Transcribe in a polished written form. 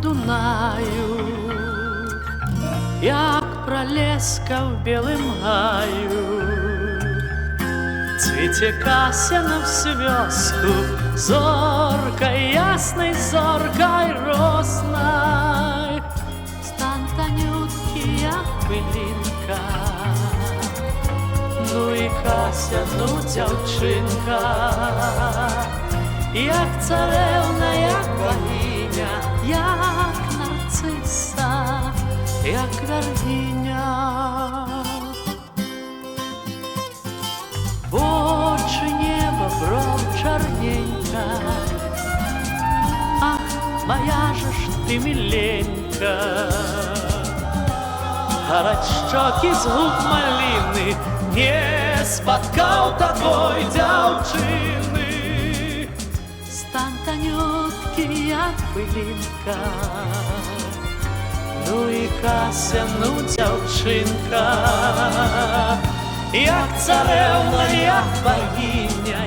Дунаю, як пролеска в білим гаю. Цвіте Кася на всю вёску, зоркой ясной, зоркой росной. Стан Танютки, як пилинка, ну і Кася, ну дівчинка, як царевна, як богиня, як нарцисса, як Вергиня. В очі небо, бров чорненька, ах, моя же ж ти миленька. Горать щоки з губ малини, не спаткав такой дівчини. Стан Танютки, як пилинка, ну і Кася, ну дівчинка, як царевна, як богиня,